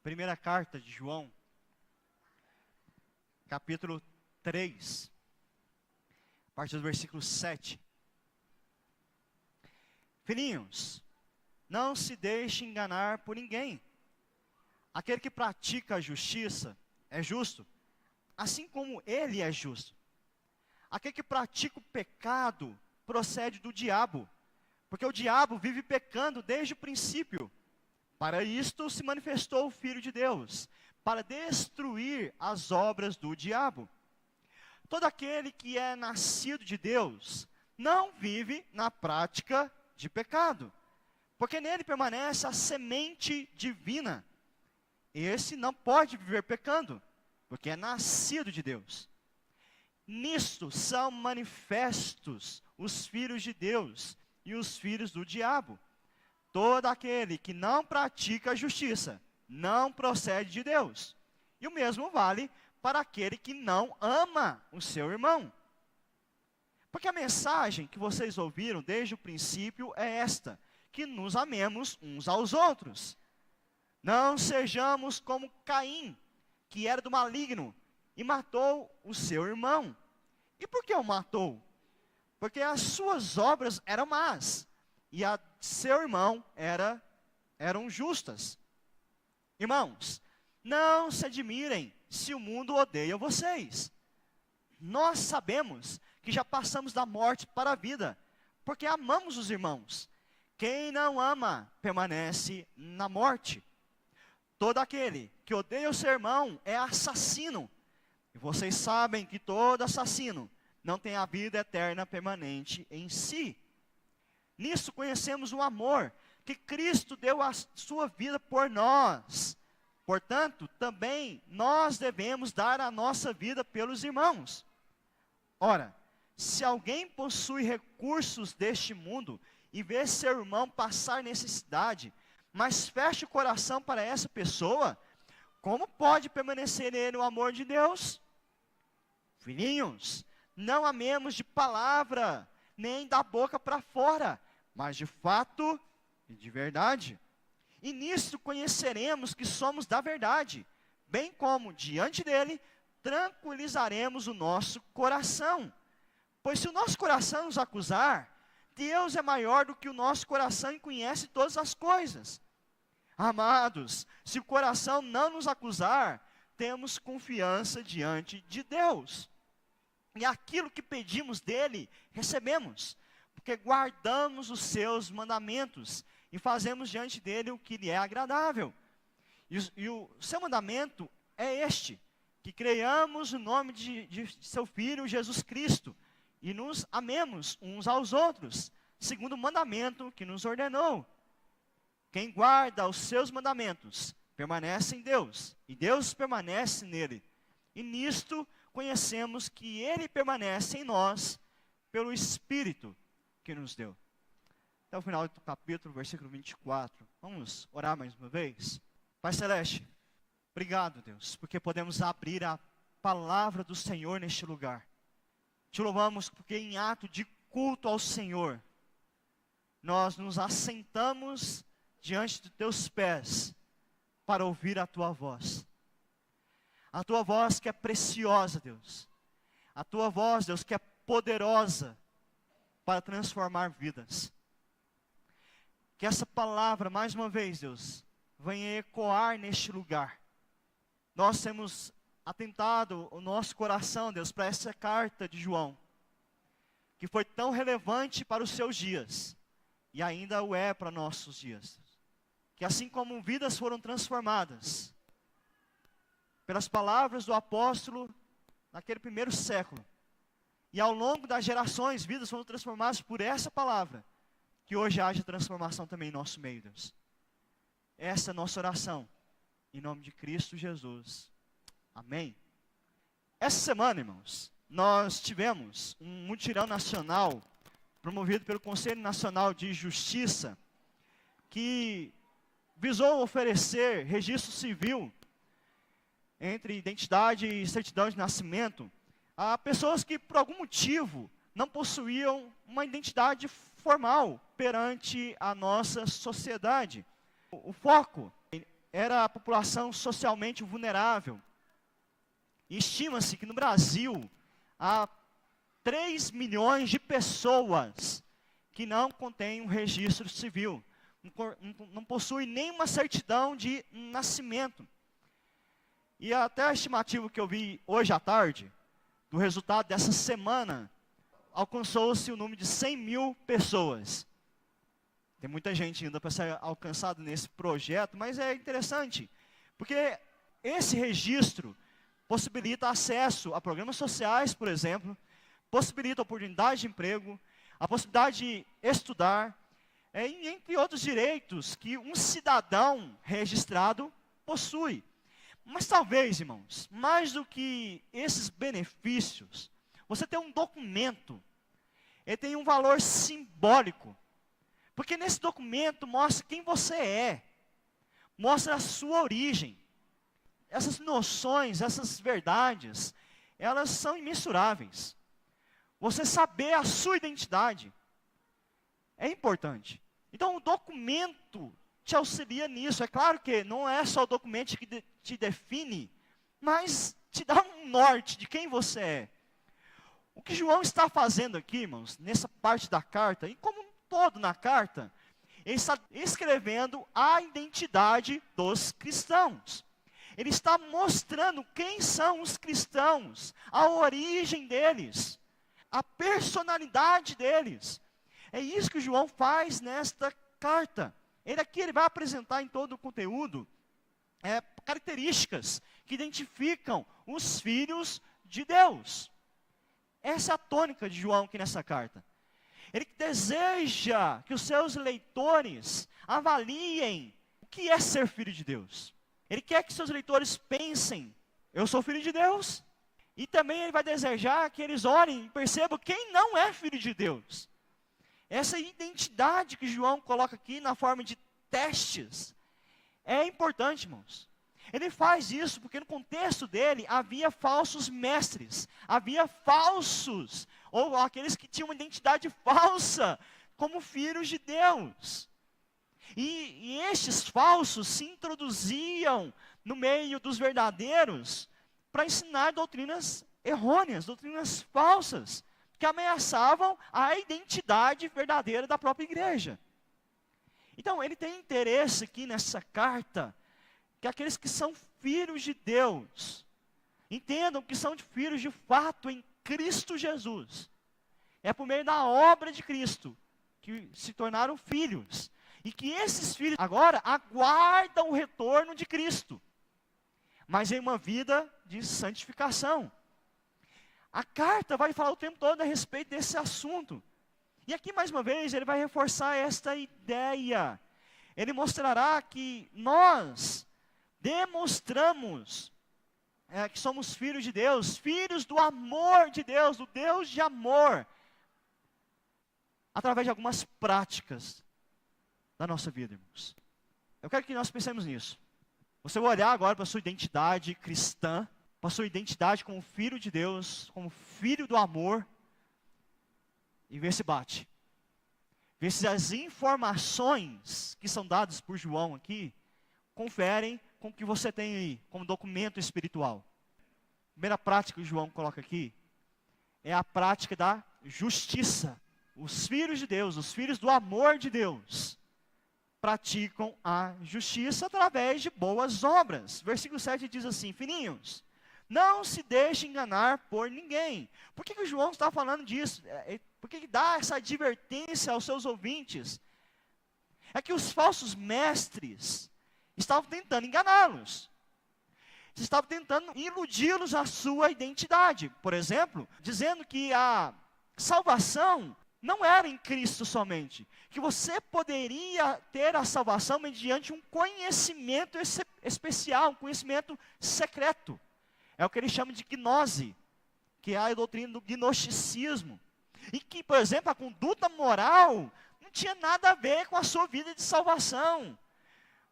Primeira carta de João, capítulo 3, a partir do versículo 7. Filhinhos, não se deixe enganar por ninguém. Aquele que pratica a justiça é justo, assim como ele é justo. Aquele que pratica o pecado procede do diabo, porque o diabo vive pecando desde o princípio. Para isto se manifestou o Filho de Deus, para destruir as obras do diabo. Todo aquele que é nascido de Deus não vive na prática de pecado, porque nele permanece a semente divina. Esse não pode viver pecando, porque é nascido de Deus. Nisto são manifestos os filhos de Deus e os filhos do diabo. Todo aquele que não pratica a justiça não procede de Deus. E o mesmo vale para aquele que não ama o seu irmão. Porque a mensagem que vocês ouviram desde o princípio é esta: que nos amemos uns aos outros. Não sejamos como Caim, que era do maligno e matou o seu irmão. E por que o matou? Porque as suas obras eram más e a seu irmão eram justas. Irmãos, não se admirem se o mundo odeia vocês. Nós sabemos que já passamos da morte para a vida, porque amamos os irmãos. Quem não ama permanece na morte. Todo aquele que odeia o seu irmão é assassino. E vocês sabem que todo assassino não tem a vida eterna permanente em si. Nisso conhecemos o amor, que Cristo deu a sua vida por nós. Portanto, também nós devemos dar a nossa vida pelos irmãos. Ora, se alguém possui recursos deste mundo e vê seu irmão passar necessidade, mas fecha o coração para essa pessoa, como pode permanecer nele o amor de Deus? Filhinhos, não amemos de palavra, nem da boca para fora, mas de fato e de verdade. E nisto conheceremos que somos da verdade, bem como diante dele tranquilizaremos o nosso coração. Pois se o nosso coração nos acusar, Deus é maior do que o nosso coração e conhece todas as coisas. Amados, se o coração não nos acusar, temos confiança diante de Deus. E aquilo que pedimos dele, recebemos, porque guardamos os seus mandamentos e fazemos diante dele o que lhe é agradável. E o seu mandamento é este: que creiamos no nome de seu Filho Jesus Cristo e nos amemos uns aos outros, segundo o mandamento que nos ordenou. Quem guarda os seus mandamentos permanece em Deus, e Deus permanece nele. E nisto conhecemos que ele permanece em nós pelo Espírito que nos deu. Até o final do capítulo, versículo 24. Vamos orar mais uma vez? Pai Celeste, obrigado, Deus, porque podemos abrir a palavra do Senhor neste lugar. Te louvamos porque em ato de culto ao Senhor, nós nos assentamos diante de teus pés para ouvir a tua voz. A tua voz que é preciosa, Deus. A tua voz, Deus, que é poderosa para transformar vidas. Que essa palavra, mais uma vez, Deus, venha ecoar neste lugar. Nós temos atentado o nosso coração, Deus, para essa carta de João, que foi tão relevante para os seus dias, e ainda o é para nossos dias. Que assim como vidas foram transformadas pelas palavras do apóstolo naquele primeiro século, e ao longo das gerações, vidas foram transformadas por essa palavra, que hoje haja transformação também em nosso meio, Deus. Essa é a nossa oração, em nome de Cristo Jesus. Amém. Essa semana, irmãos, nós tivemos um mutirão nacional, promovido pelo Conselho Nacional de Justiça, que visou oferecer registro civil entre identidade e certidão de nascimento a pessoas que, por algum motivo, não possuíam uma identidade formal perante a nossa sociedade. O foco era a população socialmente vulnerável. E estima-se que no Brasil há 3 milhões de pessoas que não contêm um registro civil, não possuem nenhuma certidão de nascimento. E até a estimativa que eu vi hoje à tarde, do resultado dessa semana, alcançou-se o número de 100 mil pessoas. Tem muita gente ainda para ser alcançado nesse projeto, mas é interessante, porque esse registro possibilita acesso a programas sociais, por exemplo, possibilita oportunidade de emprego, a possibilidade de estudar, entre outros direitos que um cidadão registrado possui. Mas talvez, irmãos, mais do que esses benefícios, você tem um documento, ele tem um valor simbólico, porque nesse documento mostra quem você é, mostra a sua origem. Essas noções, essas verdades, elas são imensuráveis. Você saber a sua identidade é importante. Então o documento te auxilia nisso. É claro que não é só o documento que te define, mas te dá um norte de quem você é. O que João está fazendo aqui, irmãos, nessa parte da carta, e como um todo na carta, ele está escrevendo a identidade dos cristãos. Ele está mostrando quem são os cristãos, a origem deles, a personalidade deles. É isso que João faz nesta carta. Ele vai apresentar em todo o conteúdo características que identificam os filhos de Deus. Essa é a tônica de João aqui nessa carta. Ele deseja que os seus leitores avaliem o que é ser filho de Deus. Ele quer que seus leitores pensem, eu sou filho de Deus. E também ele vai desejar que eles olhem e percebam quem não é filho de Deus. Essa identidade que João coloca aqui na forma de testes é importante, irmãos. Ele faz isso porque no contexto dele havia falsos mestres, havia falsos, ou aqueles que tinham uma identidade falsa, como filhos de Deus. E estes falsos se introduziam no meio dos verdadeiros para ensinar doutrinas errôneas, doutrinas falsas, que ameaçavam a identidade verdadeira da própria igreja. Então, ele tem interesse aqui nessa carta, que aqueles que são filhos de Deus, entendam que são filhos de fato em Cristo Jesus. É por meio da obra de Cristo que se tornaram filhos. E que esses filhos agora aguardam o retorno de Cristo, mas em uma vida de santificação. A carta vai falar o tempo todo a respeito desse assunto. E aqui, mais uma vez, ele vai reforçar esta ideia. Ele mostrará que nós demonstramos que somos filhos de Deus, filhos do amor de Deus, do Deus de amor, através de algumas práticas da nossa vida, irmãos. Eu quero que nós pensemos nisso. Você vai olhar agora para a sua identidade cristã, para a sua identidade como filho de Deus, como filho do amor, e ver se bate. Ver se as informações que são dadas por João aqui, conferem com o que você tem aí, como documento espiritual. A primeira prática que João coloca aqui, é a prática da justiça. Os filhos de Deus, os filhos do amor de Deus, praticam a justiça através de boas obras. Versículo 7 diz assim: filhinhos, não se deixe enganar por ninguém. Por que o João está falando disso? Por que dá essa advertência aos seus ouvintes? É que os falsos mestres estavam tentando enganá-los. Estavam tentando iludi-los à sua identidade. Por exemplo, dizendo que a salvação não era em Cristo somente, que você poderia ter a salvação mediante um conhecimento especial, um conhecimento secreto. É o que ele chama de gnose, que é a doutrina do gnosticismo. E que, por exemplo, a conduta moral não tinha nada a ver com a sua vida de salvação.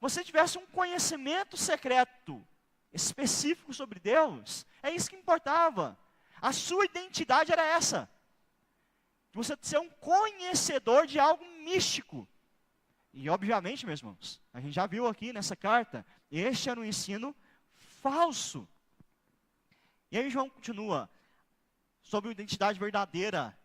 Você tivesse um conhecimento secreto, específico sobre Deus, é isso que importava. A sua identidade era essa. Você ser um conhecedor de algo místico. E obviamente, meus irmãos, a gente já viu aqui nessa carta, Este era um ensino falso. E aí João continua sobre a identidade verdadeira.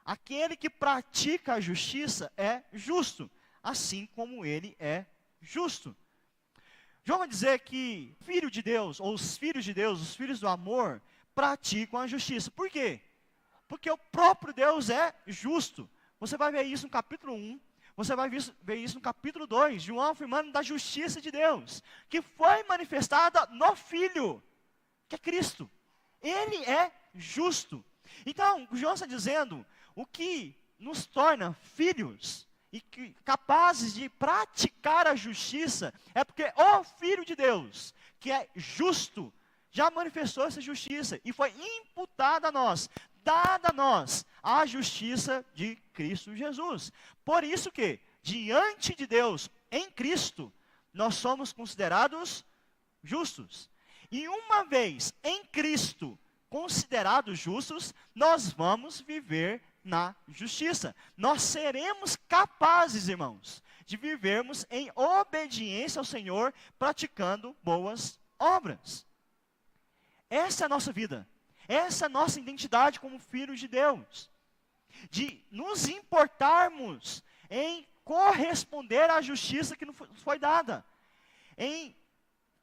Aquele que pratica a justiça é justo, assim como ele é justo. João vai dizer que filho de Deus, ou os filhos de Deus, os filhos do amor, praticam a justiça. Por quê? Porque o próprio Deus é justo. Você vai ver isso no capítulo 1, você vai ver isso no capítulo 2, João afirmando da justiça de Deus, que foi manifestada no Filho, que é Cristo. Ele é justo. Então, João está dizendo, o que nos torna filhos e capazes de praticar a justiça, é porque o Filho de Deus, que é justo, já manifestou essa justiça, e foi imputada a nós, dada a nós, a justiça de Cristo Jesus. Por isso que, diante de Deus, em Cristo, nós somos considerados justos. E uma vez em Cristo, considerados justos, nós vamos viver na justiça. Nós seremos capazes, irmãos, de vivermos em obediência ao Senhor, praticando boas obras. Essa é a nossa vida. Essa é a nossa identidade como filhos de Deus. De nos importarmos em corresponder à justiça que nos foi dada. Em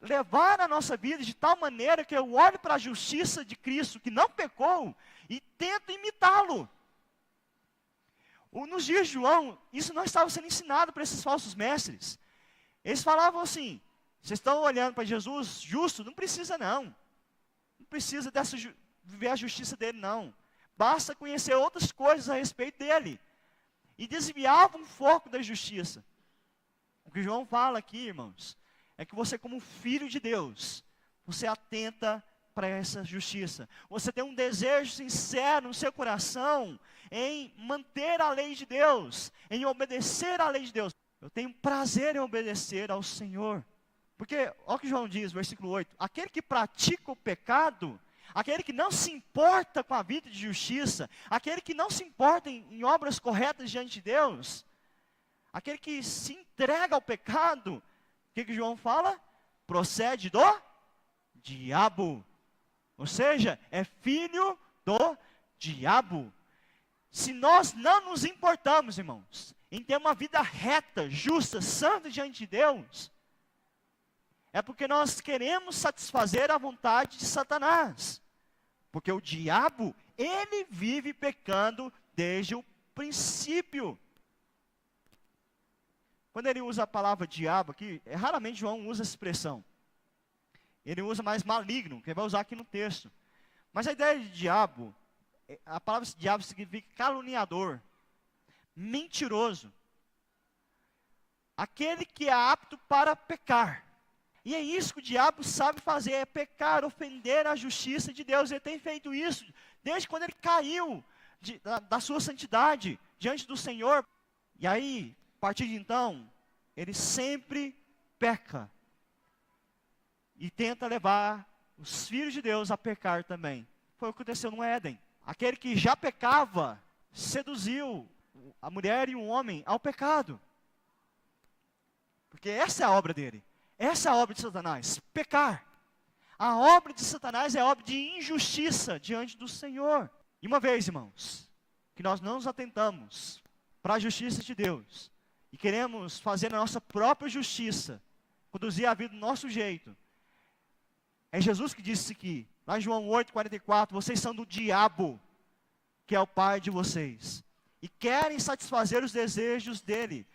levar a nossa vida de tal maneira que eu olho para a justiça de Cristo, que não pecou, e tento imitá-lo. Nos dias de João, isso não estava sendo ensinado para esses falsos mestres. Eles falavam assim, vocês estão olhando para Jesus justo? Não precisa não. Não precisa viver a justiça dele não. Basta conhecer outras coisas a respeito dele. E desviavam o foco da justiça. O que João fala aqui, irmãos, é que você, como filho de Deus, você atenta para essa justiça. Você tem um desejo sincero no seu coração em manter a lei de Deus, em obedecer à lei de Deus. Eu tenho prazer em obedecer ao Senhor. Porque, olha o que João diz, versículo 8. Aquele que pratica o pecado, aquele que não se importa com a vida de justiça, aquele que não se importa em obras corretas diante de Deus, aquele que se entrega ao pecado, o que João fala? Procede do diabo. Ou seja, é filho do diabo. Se nós não nos importamos, irmãos, em ter uma vida reta, justa, santa diante de Deus, é porque nós queremos satisfazer a vontade de Satanás. Porque o diabo, ele vive pecando desde o princípio. Quando ele usa a palavra diabo aqui, raramente João usa essa expressão. Ele usa mais maligno, que ele vai usar aqui no texto. Mas a ideia de diabo, a palavra diabo significa caluniador, mentiroso. Aquele que é apto para pecar. E é isso que o diabo sabe fazer, é pecar, ofender a justiça de Deus. Ele tem feito isso desde quando ele caiu da sua santidade diante do Senhor. E aí, a partir de então, ele sempre peca. E tenta levar os filhos de Deus a pecar também. Foi o que aconteceu no Éden. Aquele que já pecava, seduziu a mulher e o homem ao pecado. Porque essa é a obra dele. Essa é a obra de Satanás, pecar. A obra de Satanás é a obra de injustiça diante do Senhor. E uma vez, irmãos, que nós não nos atentamos para a justiça de Deus, e queremos fazer a nossa própria justiça, conduzir a vida do nosso jeito, é Jesus que disse aqui, lá em João 8,44, vocês são do diabo, que é o pai de vocês, e querem satisfazer os desejos dele.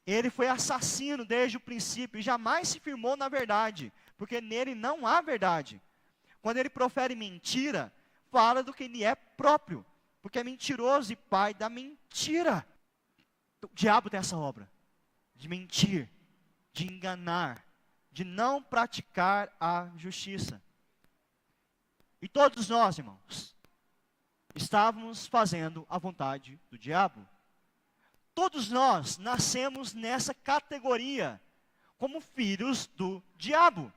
Ele foi assassino desde o princípio e jamais se firmou na verdade, porque nele não há verdade. Quando ele profere mentira, fala do que ele é próprio, porque é mentiroso e pai da mentira. O diabo tem essa obra, de mentir, de enganar, de não praticar a justiça. E todos nós, irmãos, estávamos fazendo a vontade do diabo. Todos nós nascemos nessa categoria, como filhos do diabo.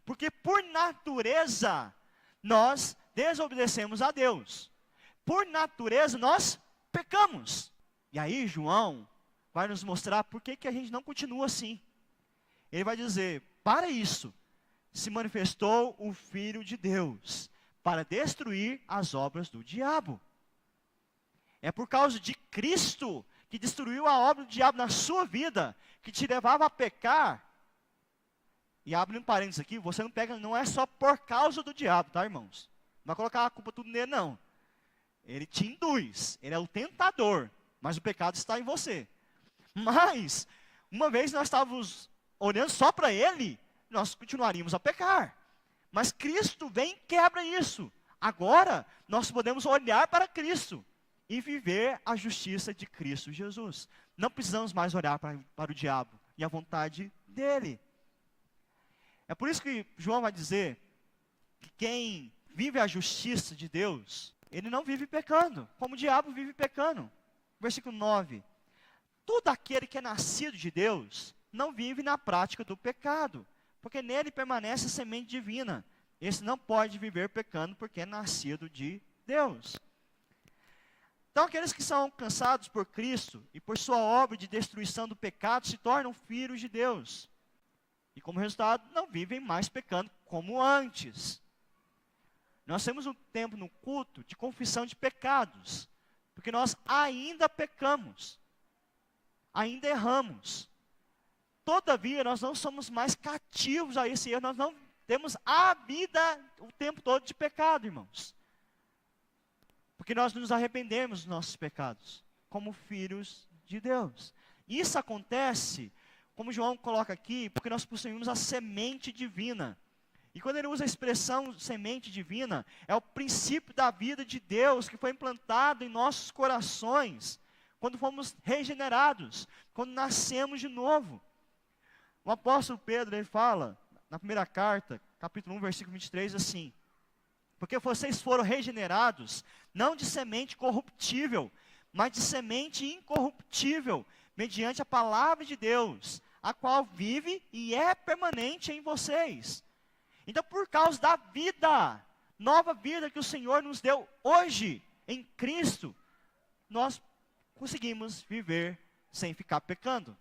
Porque por natureza, nós desobedecemos a Deus. Por natureza, nós pecamos. E aí João vai nos mostrar por que a gente não continua assim. ele vai dizer, para isso se manifestou o Filho de Deus, para destruir as obras do diabo. É por causa de Cristo, que destruiu a obra do diabo na sua vida, que te levava a pecar. E abre um parênteses aqui, você não pega, não é só por causa do diabo, tá, irmãos? Não vai colocar a culpa tudo nele, não. Ele te induz, ele é o tentador, mas o pecado está em você. Mas, uma vez nós estávamos olhando só para ele, nós continuaríamos a pecar. Mas Cristo vem e quebra isso. Agora, nós podemos olhar para Cristo e viver a justiça de Cristo Jesus. Não precisamos mais olhar para o diabo e a vontade dele. É por isso que João vai dizer que quem vive a justiça de Deus, ele não vive pecando, como o diabo vive pecando. Versículo 9. Todo aquele que é nascido de Deus não vive na prática do pecado, porque nele permanece a semente divina. Esse não pode viver pecando porque é nascido de Deus. Então aqueles que são alcançados por Cristo e por sua obra de destruição do pecado se tornam filhos de Deus. E como resultado, não vivem mais pecando como antes. Nós temos um tempo no culto de confissão de pecados, porque nós ainda pecamos, ainda erramos. Todavia, nós não somos mais cativos a esse erro, nós não temos a vida o tempo todo de pecado, irmãos. Porque nós nos arrependemos dos nossos pecados, como filhos de Deus. Isso acontece, como João coloca aqui, porque nós possuímos a semente divina. E quando ele usa a expressão semente divina, é o princípio da vida de Deus que foi implantado em nossos corações, quando fomos regenerados, quando nascemos de novo. O apóstolo Pedro, ele fala, na primeira carta, capítulo 1, versículo 23, assim: porque vocês foram regenerados, não de semente corruptível, mas de semente incorruptível, mediante a palavra de Deus, a qual vive e é permanente em vocês. Então, por causa da vida, nova vida que o Senhor nos deu hoje, em Cristo, nós conseguimos viver sem ficar pecando.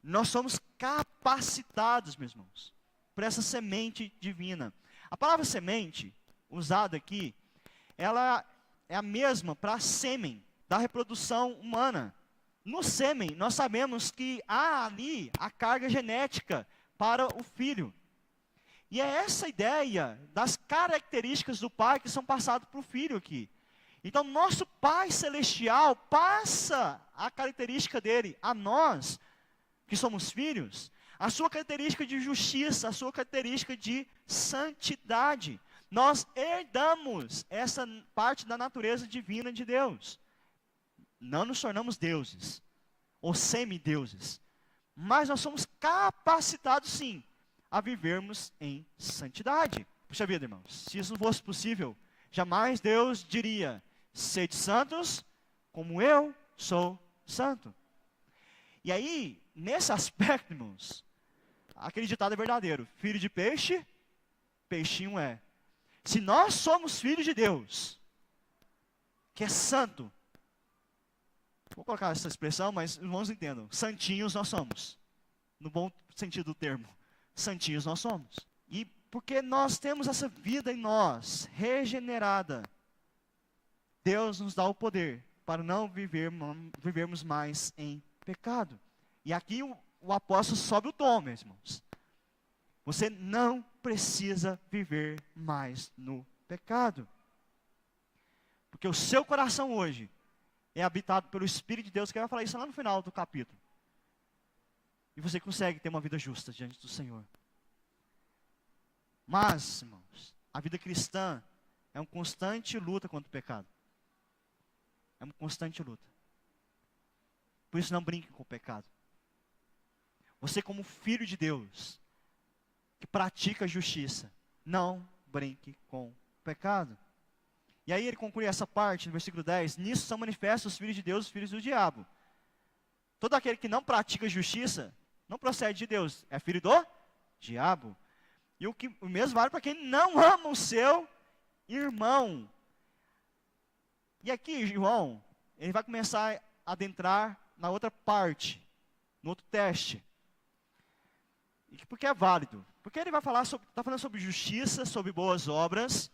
Nós somos capacitados, meus irmãos, por essa semente divina. A palavra semente, usada aqui, ela é a mesma para sêmen, da reprodução humana. No sêmen, nós sabemos que há ali a carga genética para o filho. E é essa ideia das características do pai que são passadas para o filho aqui. Então, nosso Pai Celestial passa a característica dele a nós, que somos filhos, a sua característica de justiça, a sua característica de santidade. Nós herdamos essa parte da natureza divina de Deus. Não nos tornamos deuses, ou semideuses, mas nós somos capacitados sim, a vivermos em santidade. Puxa vida, irmãos, se isso não fosse possível, jamais Deus diria: sede santos, como eu sou santo. E aí, nesse aspecto, irmãos, aquele ditado é verdadeiro: filho de peixe, peixinho é. Se nós somos filhos de Deus, que é santo, vou colocar essa expressão, mas irmãos entendam, santinhos nós somos, no bom sentido do termo, santinhos nós somos. E porque nós temos essa vida em nós, regenerada, Deus nos dá o poder para não vivermos mais em pecado. E aqui o apóstolo sobe o tom, meus irmãos. Você não precisa viver mais no pecado. Porque o seu coração hoje é habitado pelo Espírito de Deus, que vai falar isso lá no final do capítulo. E você consegue ter uma vida justa diante do Senhor. Mas, irmãos, a vida cristã é uma constante luta contra o pecado. É uma constante luta. Por isso não brinque com o pecado. Você como filho de Deus, que pratica a justiça, não brinque com o pecado. E aí ele conclui essa parte no versículo 10, nisso são manifestos os filhos de Deus e os filhos do diabo. Todo aquele que não pratica a justiça, não procede de Deus, é filho do diabo. E o mesmo vale para quem não ama o seu irmão. E aqui, João, ele vai começar a adentrar na outra parte, no outro teste. Porque é válido. Porque ele vai falar está falando sobre justiça, sobre boas obras.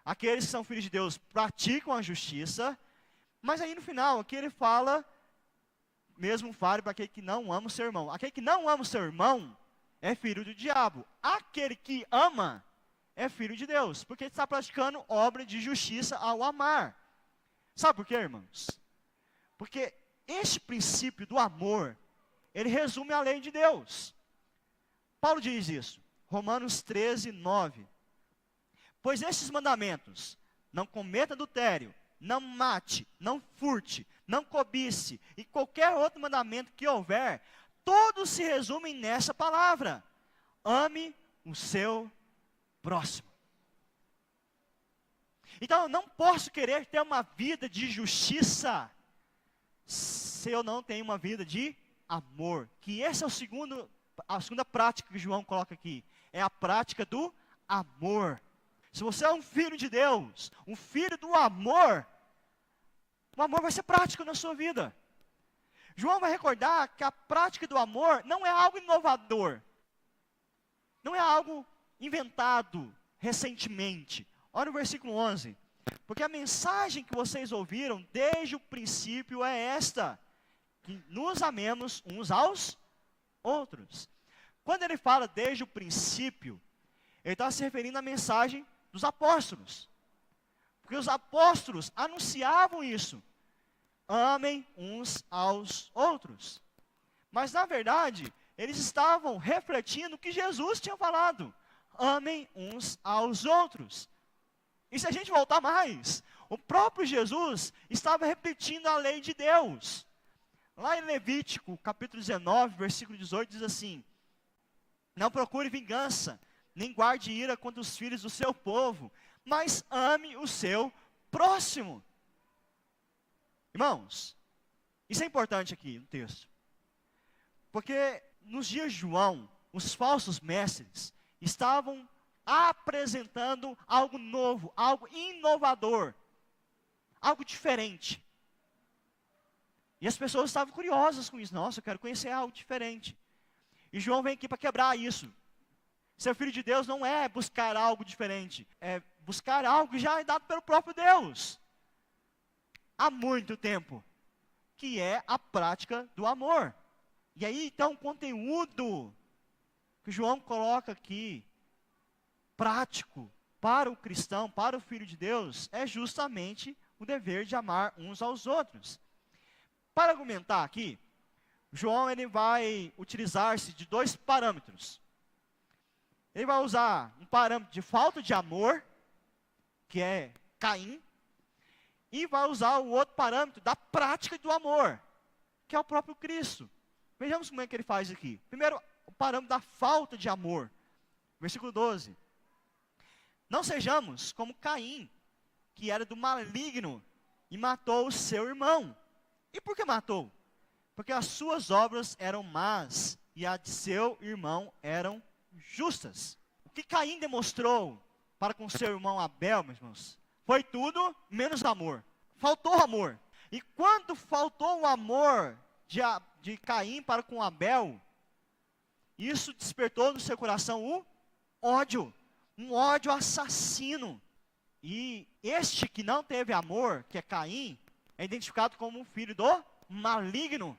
Aqueles que são filhos de Deus praticam a justiça. Mas aí no final, aqui ele fala, mesmo vale para aquele que não ama o seu irmão. Aquele que não ama o seu irmão é filho do diabo. Aquele que ama é filho de Deus. Porque ele está praticando obra de justiça ao amar. Sabe por quê, irmãos? Porque este princípio do amor, ele resume a lei de Deus. Paulo diz isso, Romanos 13, 9. Pois estes mandamentos, não cometa adultério, não mate, não furte, não cobice, e qualquer outro mandamento que houver, todos se resumem nessa palavra: ame o seu próximo. Então eu não posso querer ter uma vida de justiça se eu não tenho uma vida de amor. Que esse é a segunda prática que João coloca aqui. É a prática do amor. Se você é um filho de Deus, um filho do amor, o amor vai ser prático na sua vida. João vai recordar que a prática do amor não é algo inovador. Não é algo inventado recentemente. Olha o versículo 11. Porque a mensagem que vocês ouviram desde o princípio é esta: que nos amemos uns aos outros. Quando ele fala desde o princípio, ele está se referindo à mensagem dos apóstolos. Porque os apóstolos anunciavam isso: amem uns aos outros. Mas na verdade, eles estavam refletindo o que Jesus tinha falado: amem uns aos outros. E se a gente voltar mais, o próprio Jesus estava repetindo a lei de Deus. Lá em Levítico, capítulo 19, versículo 18, diz assim: não procure vingança, nem guarde ira contra os filhos do seu povo, mas ame o seu próximo. Irmãos, isso é importante aqui no texto. Porque nos dias de João, os falsos mestres estavam apresentando algo novo, algo inovador, algo diferente. E as pessoas estavam curiosas com isso. Nossa, eu quero conhecer algo diferente. E João vem aqui para quebrar isso. Ser filho de Deus não é buscar algo diferente, é buscar algo que já é dado pelo próprio Deus há muito tempo, que é a prática do amor. E aí então o conteúdo que João coloca aqui, prático para o cristão, para o filho de Deus, é justamente o dever de amar uns aos outros. Para argumentar aqui, João ele vai utilizar-se de dois parâmetros. Ele vai usar um parâmetro de falta de amor, que é Caim, e vai usar o outro parâmetro da prática do amor, que é o próprio Cristo. Vejamos como é que ele faz aqui. Primeiro, o parâmetro da falta de amor. Versículo 12. Não sejamos como Caim, que era do maligno e matou o seu irmão. E por que matou? Porque as suas obras eram más e a de seu irmão eram justas. O que Caim demonstrou para com seu irmão Abel, meus irmãos, foi tudo menos amor. Faltou amor. E quando faltou o amor de Caim para com Abel, isso despertou no seu coração o ódio. Um ódio assassino. E este que não teve amor, que é Caim, é identificado como um filho do maligno,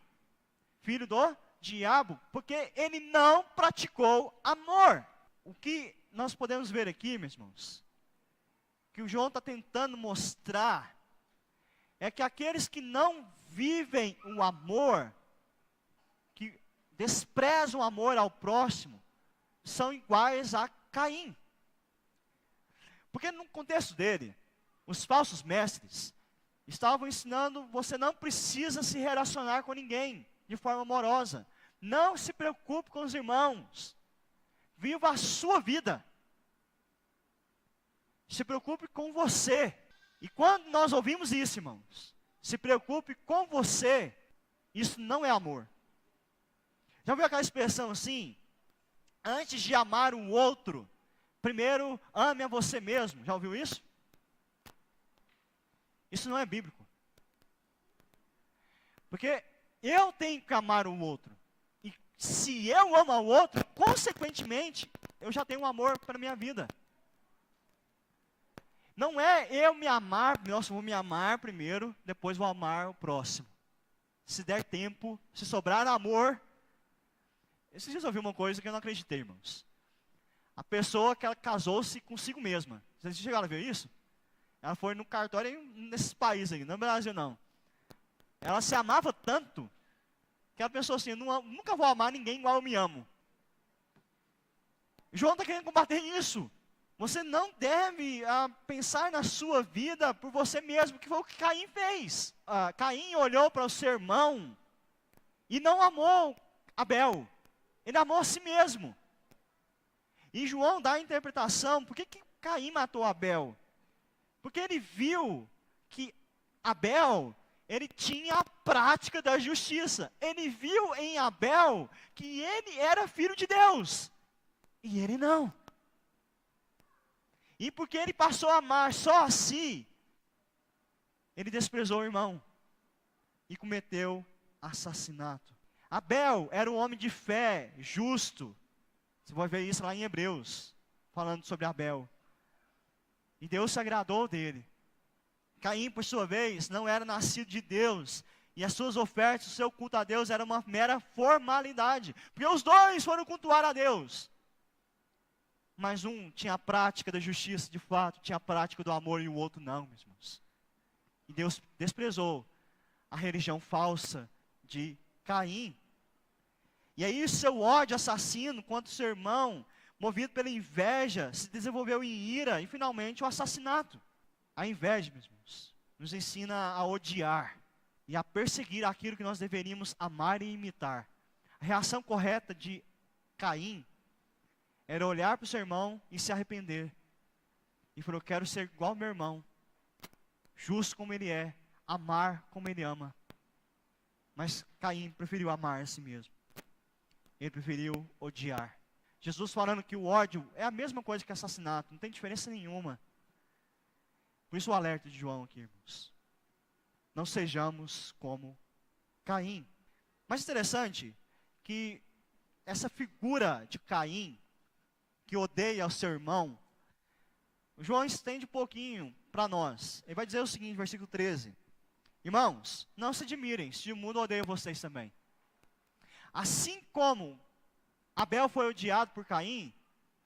filho do diabo, porque ele não praticou amor. O que nós podemos ver aqui, meus irmãos, que o João está tentando mostrar, é que aqueles que não vivem o amor, que desprezam o amor ao próximo, são iguais a Caim. Porque no contexto dele, os falsos mestres estavam ensinando: você não precisa se relacionar com ninguém de forma amorosa. Não se preocupe com os irmãos. Viva a sua vida. Se preocupe com você. E quando nós ouvimos isso, irmãos, se preocupe com você, isso não é amor. Já ouviu aquela expressão assim? Antes de amar o outro, primeiro ame a você mesmo. Já ouviu isso? Isso não é bíblico. Porque eu tenho que amar o outro. E se eu amo o outro, consequentemente, eu já tenho um amor para a minha vida. Não é eu me amar, nossa, eu vou me amar primeiro, depois vou amar o próximo. Se der tempo, se sobrar amor. Esses dias eu ouvi uma coisa que eu não acreditei, irmãos. A pessoa que ela casou-se consigo mesma. Vocês chegaram a ver isso? Ela foi no cartório nesses países aí, no Brasil não. Ela se amava tanto, que ela pensou assim, nunca vou amar ninguém igual eu me amo. João está querendo combater isso. Você não deve pensar na sua vida por você mesmo, que foi o que Caim fez. Caim olhou para o seu irmão e não amou Abel. Ele amou a si mesmo. E João dá a interpretação, por que Caim matou Abel? Porque ele viu que Abel, ele tinha a prática da justiça. Ele viu em Abel que ele era filho de Deus. E ele não. E porque ele passou a amar só a si, ele desprezou o irmão e cometeu assassinato. Abel era um homem de fé, justo. Você vai ver isso lá em Hebreus, falando sobre Abel. E Deus se agradou dele. Caim, por sua vez, não era nascido de Deus. E as suas ofertas, o seu culto a Deus era uma mera formalidade. Porque os dois foram cultuar a Deus. Mas um tinha a prática da justiça, de fato, tinha a prática do amor, e o outro não, meus irmãos. E Deus desprezou a religião falsa de Caim. E aí o seu ódio assassino contra o seu irmão, movido pela inveja, se desenvolveu em ira e finalmente o assassinato. A inveja, meus irmãos, nos ensina a odiar e a perseguir aquilo que nós deveríamos amar e imitar. A reação correta de Caim era olhar para o seu irmão e se arrepender. E falou, eu quero ser igual ao meu irmão, justo como ele é, amar como ele ama. Mas Caim preferiu amar a si mesmo. Ele preferiu odiar. Jesus falando que o ódio é a mesma coisa que assassinato, não tem diferença nenhuma. Por isso o alerta de João aqui, irmãos. Não sejamos como Caim. Mas interessante que essa figura de Caim, que odeia o seu irmão, João estende um pouquinho para nós. Ele vai dizer o seguinte, versículo 13. Irmãos, não se admirem se o mundo odeia vocês também. Assim como Abel foi odiado por Caim,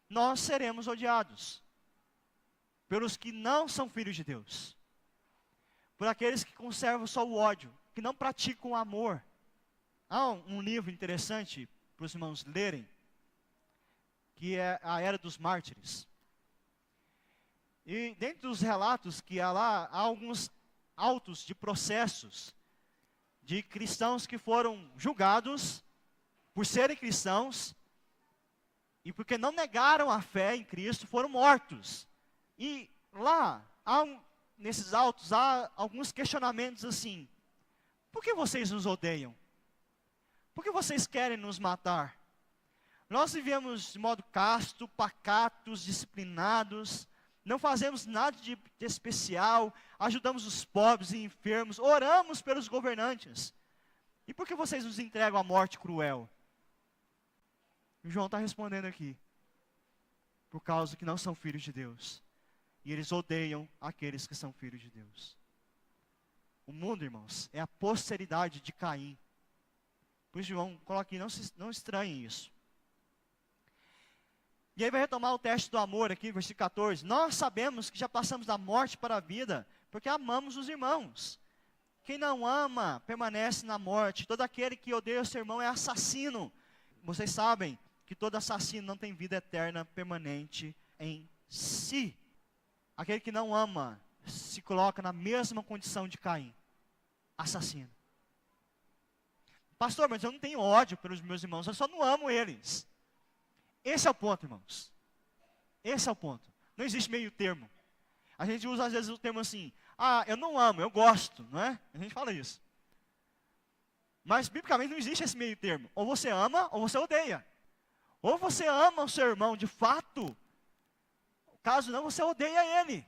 nós seremos odiados pelos que não são filhos de Deus, por aqueles que conservam só o ódio, que não praticam o amor. Há um livro interessante para os irmãos lerem, que é a Era dos Mártires. E dentro dos relatos que há lá, há alguns autos de processos de cristãos que foram julgados por serem cristãos e porque não negaram a fé em Cristo, foram mortos. E lá, nesses autos, há alguns questionamentos assim: por que vocês nos odeiam? Por que vocês querem nos matar? Nós vivemos de modo casto, pacatos, disciplinados, não fazemos nada de especial, ajudamos os pobres e enfermos, oramos pelos governantes. E por que vocês nos entregam à morte cruel? E João está respondendo aqui, por causa que não são filhos de Deus. E eles odeiam aqueles que são filhos de Deus. O mundo, irmãos, é a posteridade de Caim. Por isso João coloca aqui, não estranhem isso. E aí vai retomar o teste do amor aqui, versículo 14. Nós sabemos que já passamos da morte para a vida, porque amamos os irmãos. Quem não ama, permanece na morte. Todo aquele que odeia o seu irmão é assassino. Vocês sabem que todo assassino não tem vida eterna permanente em si. Aquele que não ama, se coloca na mesma condição de Caim. Assassino. Pastor, mas eu não tenho ódio pelos meus irmãos, eu só não amo eles. Esse é o ponto, irmãos. Esse é o ponto. Não existe meio termo. A gente usa às vezes o termo assim, eu não amo, eu gosto, não é? A gente fala isso. Mas biblicamente não existe esse meio termo. Ou você ama, ou você odeia. Ou você ama o seu irmão de fato, caso não, você odeia ele.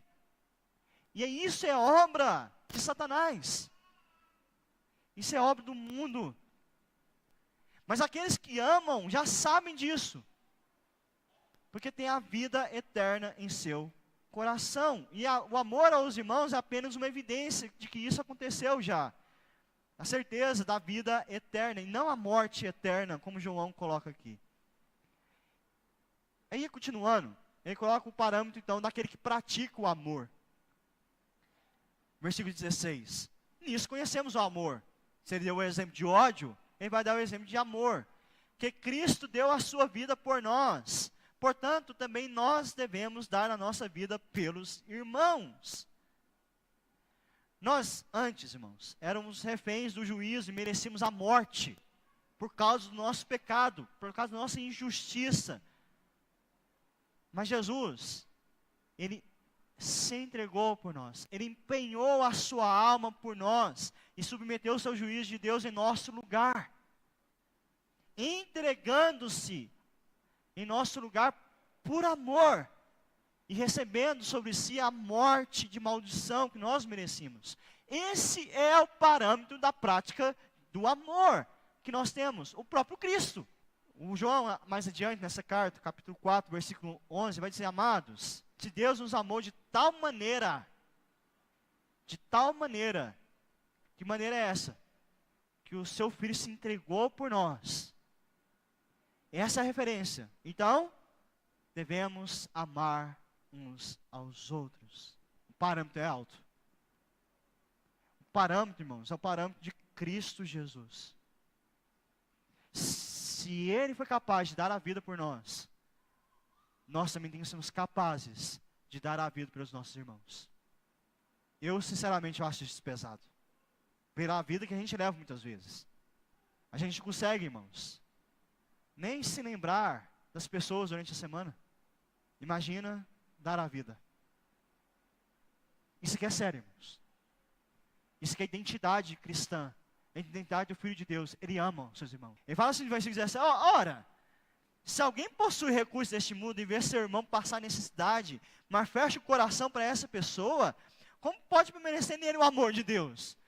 E isso é obra de Satanás. Isso é obra do mundo. Mas aqueles que amam já sabem disso. porque tem a vida eterna em seu coração. E o amor aos irmãos é apenas uma evidência de que isso aconteceu já. A certeza da vida eterna, e não a morte eterna, como João coloca aqui. Aí, continuando, ele coloca o parâmetro, então, daquele que pratica o amor. Versículo 16. Nisso conhecemos o amor. Se ele deu o exemplo de ódio, ele vai dar o exemplo de amor. Que Cristo deu a sua vida por nós. Portanto, também nós devemos dar a nossa vida pelos irmãos. Nós, antes, irmãos, éramos reféns do juízo e merecíamos a morte. Por causa do nosso pecado, por causa da nossa injustiça. Mas Jesus, Ele se entregou por nós. Ele empenhou a sua alma por nós. E submeteu o seu juízo de Deus em nosso lugar. Entregando-se em nosso lugar por amor. E recebendo sobre si a morte de maldição que nós merecíamos. Esse é o parâmetro da prática do amor que nós temos. O próprio Cristo. O João, mais adiante nessa carta, capítulo 4, versículo 11, vai dizer: amados, se Deus nos amou de tal maneira, que maneira é essa? Que o seu Filho se entregou por nós. Essa é a referência. Então, devemos amar uns aos outros. O parâmetro é alto. O parâmetro, irmãos, é o parâmetro de Cristo Jesus. Se Ele foi capaz de dar a vida por nós, nós também temos que sermos capazes de dar a vida pelos nossos irmãos. Eu, sinceramente, acho isso pesado. Pela vida que a gente leva muitas vezes. A gente consegue, irmãos, nem se lembrar das pessoas durante a semana. Imagina dar a vida. Isso aqui é sério, irmãos. Isso aqui é identidade cristã. A identidade do Filho de Deus. Ele ama os seus irmãos. Ele fala assim no versículo 17: ora, se alguém possui recursos deste mundo e vê seu irmão passar necessidade, mas fecha o coração para essa pessoa, como pode permanecer nele o amor de Deus?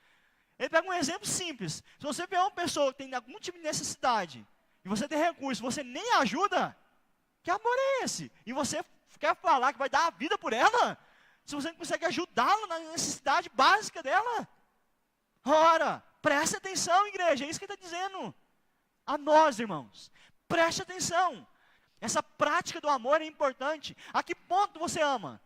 Ele pega um exemplo simples. Se você vê uma pessoa que tem algum tipo de necessidade, e você tem recurso, você nem ajuda, que amor é esse? E você quer falar que vai dar a vida por ela? Se você não consegue ajudá-la na necessidade básica dela? Ora, preste atenção, igreja, é isso que ele está dizendo a nós, irmãos. Preste atenção. Essa prática do amor é importante. A que ponto você ama?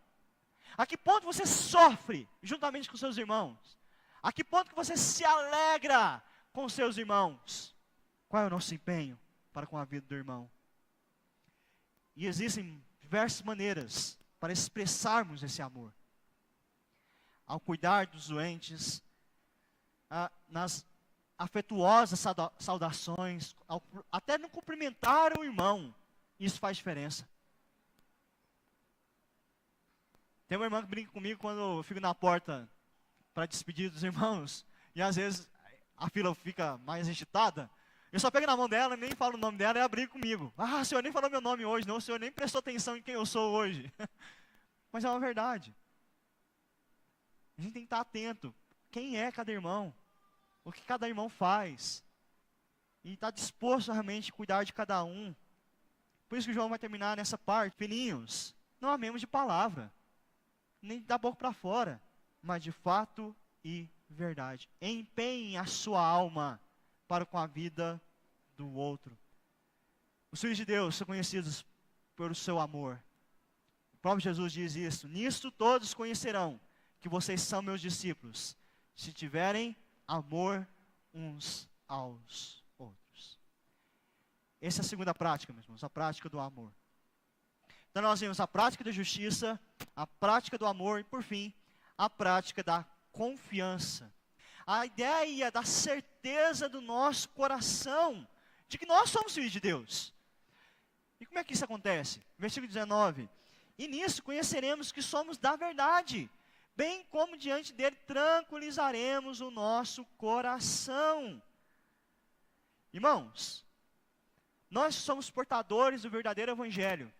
A que ponto você sofre juntamente com seus irmãos? A que ponto que você se alegra com seus irmãos? Qual é o nosso empenho para com a vida do irmão? E existem diversas maneiras para expressarmos esse amor. Ao cuidar dos doentes, nas afetuosas saudações, até no cumprimentar o irmão, isso faz diferença. Tem uma irmã que brinca comigo quando eu fico na porta para despedir dos irmãos, e às vezes a fila fica mais agitada. Eu só pego na mão dela, nem falo o nome dela, e ela brinca comigo. Ah, o senhor nem falou meu nome hoje, não, o senhor nem prestou atenção em quem eu sou hoje. Mas é uma verdade. A gente tem que estar atento. Quem é cada irmão? O que cada irmão faz? E estar disposto a realmente cuidar de cada um. Por isso que João vai terminar nessa parte. Filhinhos, não amemos de palavra, nem da boca para fora, mas de fato e verdade. Empenhem a sua alma para com a vida do outro. Os filhos de Deus são conhecidos pelo seu amor. O próprio Jesus diz isso: nisto todos conhecerão que vocês são meus discípulos, se tiverem amor uns aos outros. Essa é a segunda prática, meus irmãos, a prática do amor. Então nós vemos a prática da justiça, a prática do amor e, por fim, a prática da confiança. A ideia da certeza do nosso coração, de que nós somos filhos de Deus. E como é que isso acontece? Versículo 19. E nisso conheceremos que somos da verdade, bem como diante dele tranquilizaremos o nosso coração. Irmãos, nós somos portadores do verdadeiro evangelho.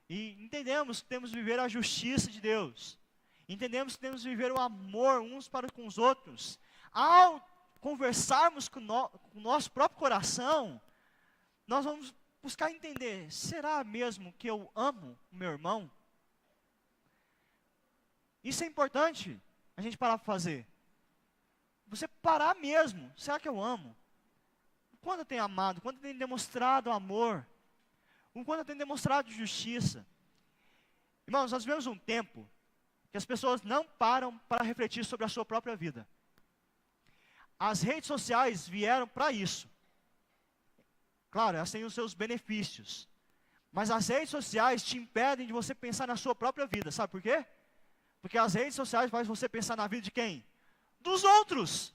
E entendemos que temos de viver a justiça de Deus. Entendemos que temos de viver o amor uns para com os outros. Ao conversarmos com o nosso próprio coração, nós vamos buscar entender, será mesmo que eu amo o meu irmão? Isso é importante a gente parar para fazer. Você parar mesmo, será que eu amo? Quando eu tenho amado, quando eu tenho demonstrado amor, quando eu tenho demonstrado justiça. Irmãos, nós vivemos um tempo que as pessoas não param para refletir sobre a sua própria vida. As redes sociais vieram para isso. Claro, elas têm os seus benefícios. Mas as redes sociais te impedem de você pensar na sua própria vida. Sabe por quê? Porque as redes sociais fazem você pensar na vida de quem? Dos outros.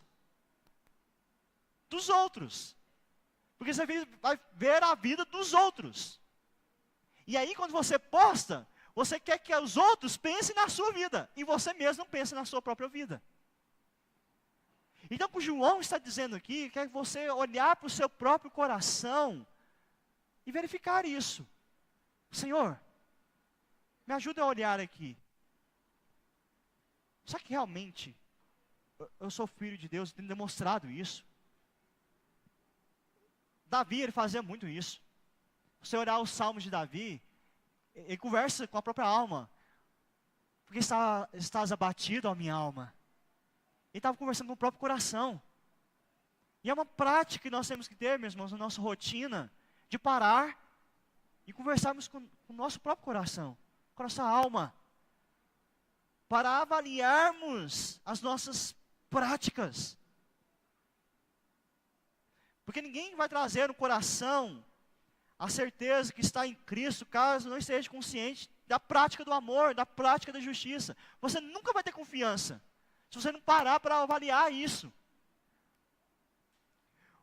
Dos outros. Porque você vai ver a vida dos outros. E aí quando você posta, você quer que os outros pensem na sua vida. E você mesmo não pensa na sua própria vida. Então o que o João está dizendo aqui, quer que você olhar para o seu próprio coração e verificar isso. Senhor, me ajuda a olhar aqui. Será que realmente eu sou filho de Deus e tenho demonstrado isso? Davi, ele fazia muito isso. Você olhar os salmos de Davi, ele conversa com a própria alma. Porque estás abatido, ó minha alma. Ele estava conversando com o próprio coração. E é uma prática que nós temos que ter, meus irmãos, na nossa rotina, de parar e conversarmos com o nosso próprio coração, com a nossa alma, para avaliarmos as nossas práticas. Porque ninguém vai trazer no coração a certeza que está em Cristo, caso não esteja consciente da prática do amor, da prática da justiça. Você nunca vai ter confiança se você não parar para avaliar isso.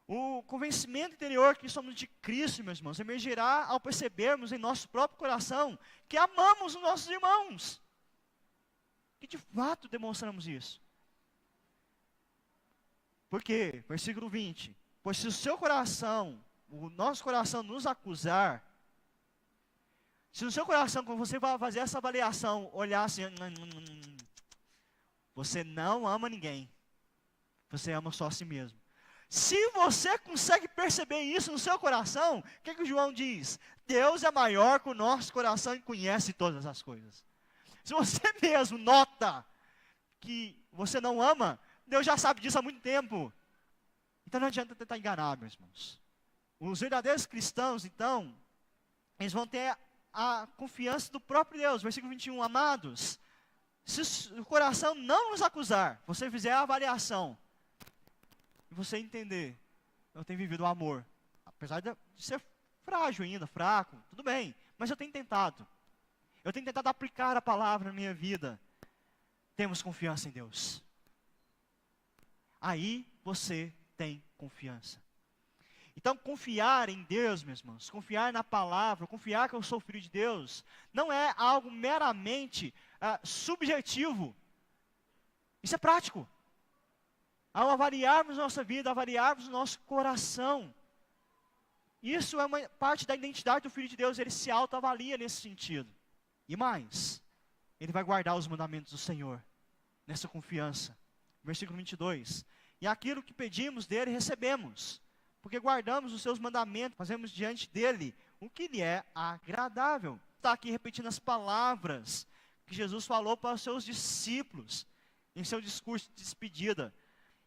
O convencimento interior que somos de Cristo, meus irmãos, emergirá ao percebermos em nosso próprio coração que amamos os nossos irmãos. Que de fato demonstramos isso. Porque, versículo 20, pois se o seu coração, o nosso coração nos acusar, se no seu coração, quando você vai fazer essa avaliação, olhar assim, você não ama ninguém, você ama só a si mesmo. Se você consegue perceber isso no seu coração, o que o João diz? Deus é maior que o nosso coração e conhece todas as coisas. Se você mesmo nota que você não ama, Deus já sabe disso há muito tempo. Então não adianta tentar enganar, meus irmãos. Os verdadeiros cristãos, então, eles vão ter a confiança do próprio Deus. Versículo 21, amados, se o coração não nos acusar, você fizer a avaliação, e você entender, eu tenho vivido o amor, apesar de ser frágil ainda, fraco, tudo bem, mas eu tenho tentado aplicar a palavra na minha vida, temos confiança em Deus. Aí você tem confiança. Então, confiar em Deus, meus irmãos, confiar na palavra, confiar que eu sou filho de Deus, não é algo meramente subjetivo. Isso é prático. Ao avaliarmos nossa vida, avaliarmos o nosso coração. Isso é uma parte da identidade do filho de Deus, ele se autoavalia nesse sentido. E mais, ele vai guardar os mandamentos do Senhor, nessa confiança. Versículo 22. E aquilo que pedimos dele, recebemos. Porque guardamos os seus mandamentos, fazemos diante dele o que lhe é agradável. Está aqui repetindo as palavras que Jesus falou para os seus discípulos, em seu discurso de despedida.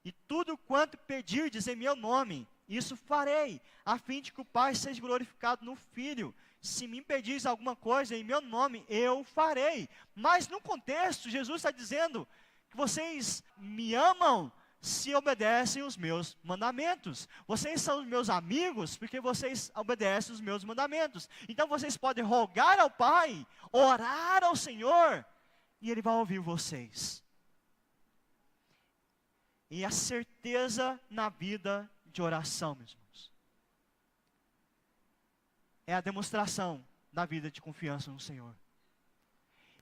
E tudo quanto pedirdes em meu nome, isso farei, a fim de que o Pai seja glorificado no Filho. Se me pedis alguma coisa em meu nome, eu farei. Mas no contexto, Jesus está dizendo que vocês me amam se obedecem os meus mandamentos. Vocês são os meus amigos porque vocês obedecem os meus mandamentos. Então vocês podem rogar ao Pai, orar ao Senhor, e Ele vai ouvir vocês. E a certeza na vida de oração, meus irmãos, é a demonstração da vida de confiança no Senhor.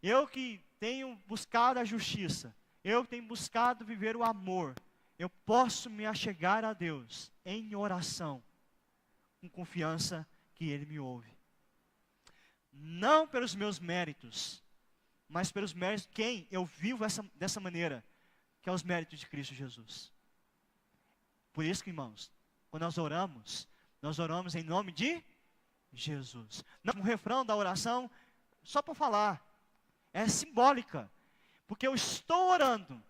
Eu que tenho buscado a justiça, eu que tenho buscado viver o amor, eu posso me achegar a Deus em oração, com confiança que Ele me ouve. Não pelos meus méritos, mas pelos méritos de quem eu vivo dessa maneira, que é os méritos de Cristo Jesus. Por isso que, irmãos, quando nós oramos em nome de Jesus. Não um refrão da oração só para falar. É simbólica. Porque eu estou orando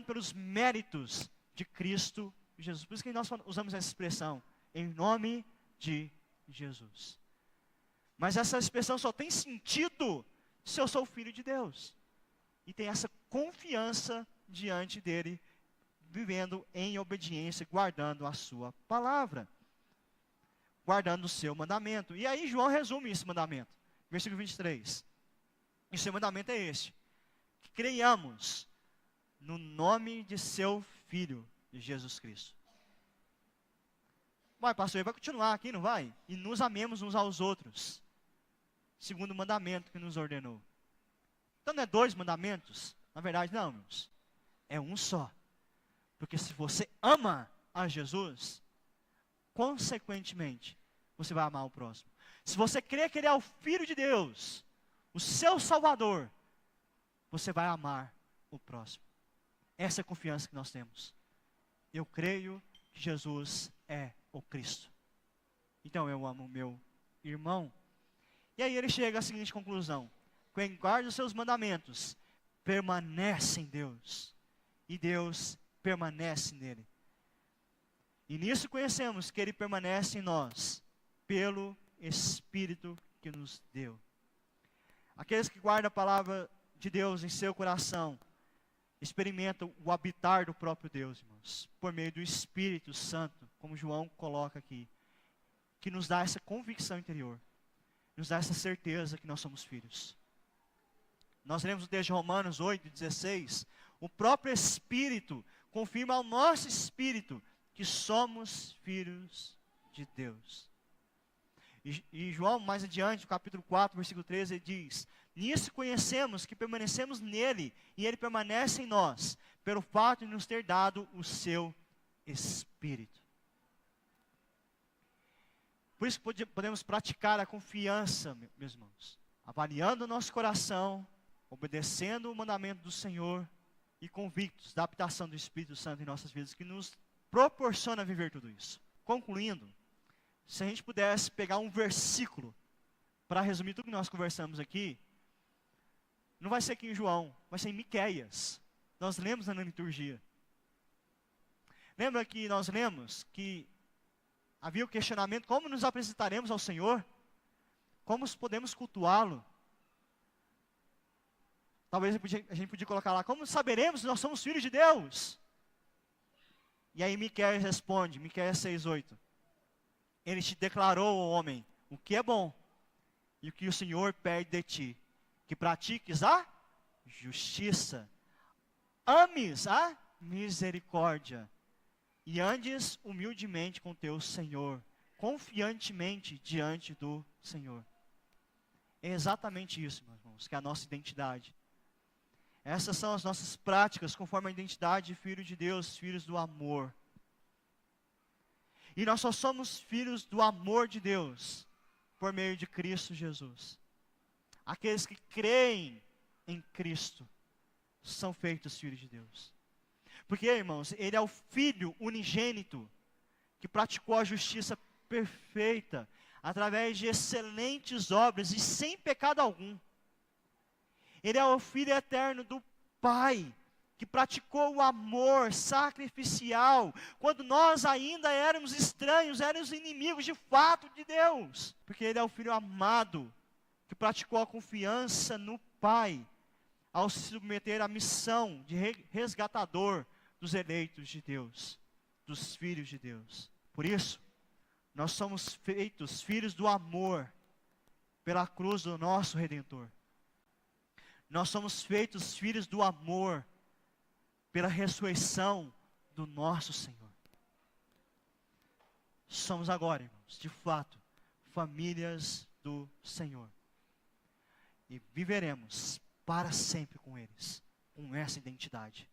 pelos méritos de Cristo Jesus. Por isso que nós usamos essa expressão, em nome de Jesus. Mas essa expressão só tem sentido se eu sou filho de Deus. E tem essa confiança diante dele, vivendo em obediência, guardando a sua palavra. Guardando o seu mandamento. E aí João resume esse mandamento. Versículo 23. E o seu mandamento é este: que creiamos no nome de seu Filho, de Jesus Cristo. Vai, pastor, ele vai continuar aqui, não vai? E nos amemos uns aos outros, segundo o mandamento que nos ordenou. Então não é 2 mandamentos? Na verdade não, irmãos. É um só. Porque se você ama a Jesus, consequentemente, você vai amar o próximo. Se você crê que Ele é o Filho de Deus, o seu Salvador, você vai amar o próximo. Essa é a confiança que nós temos. Eu creio que Jesus é o Cristo. Então eu amo o meu irmão. E aí ele chega à seguinte conclusão: quem guarda os seus mandamentos permanece em Deus, e Deus permanece nele. E nisso conhecemos que Ele permanece em nós, pelo Espírito que nos deu. Aqueles que guardam a palavra de Deus em seu coração, experimentam o habitar do próprio Deus, irmãos, por meio do Espírito Santo, como João coloca aqui, que nos dá essa convicção interior, nos dá essa certeza que nós somos filhos. Nós lemos o texto de Romanos 8:16, o próprio Espírito confirma ao nosso espírito que somos filhos de Deus. E João, mais adiante, no capítulo 4, versículo 13, ele diz: nisso conhecemos que permanecemos nele, e ele permanece em nós, pelo fato de nos ter dado o seu Espírito. Por isso podemos praticar a confiança, meus irmãos, avaliando o nosso coração, obedecendo o mandamento do Senhor, e convictos da habitação do Espírito Santo em nossas vidas, que nos proporciona viver tudo isso. Concluindo, se a gente pudesse pegar um versículo para resumir tudo que nós conversamos aqui, não vai ser aqui em João, vai ser em Miqueias. Nós lemos na liturgia. Lembra que nós lemos que havia o questionamento: como nos apresentaremos ao Senhor? Como podemos cultuá-lo? Talvez a gente podia colocar lá: como saberemos se nós somos filhos de Deus? E aí Miqueias responde, Miqueias 6:8. Ele te declarou, ó homem, o que é bom e o que o Senhor pede de ti: que pratiques a justiça, ames a misericórdia e andes humildemente com teu Senhor, confiantemente diante do Senhor. É exatamente isso, meus irmãos, que é a nossa identidade. Essas são as nossas práticas conforme a identidade de filho de Deus, filhos do amor. E nós só somos filhos do amor de Deus por meio de Cristo Jesus. Aqueles que creem em Cristo são feitos filhos de Deus. Porque, irmãos, Ele é o Filho unigênito que praticou a justiça perfeita através de excelentes obras e sem pecado algum. Ele é o Filho eterno do Pai, que praticou o amor sacrificial, quando nós ainda éramos estranhos, éramos inimigos de fato de Deus. Porque Ele é o Filho amado, que praticou a confiança no Pai, ao se submeter à missão de resgatador dos eleitos de Deus, dos filhos de Deus. Por isso, nós somos feitos filhos do amor, pela cruz do nosso Redentor. Nós somos feitos filhos do amor pela ressurreição do nosso Senhor. Somos agora, irmãos, de fato, famílias do Senhor. E viveremos para sempre com eles, com essa identidade.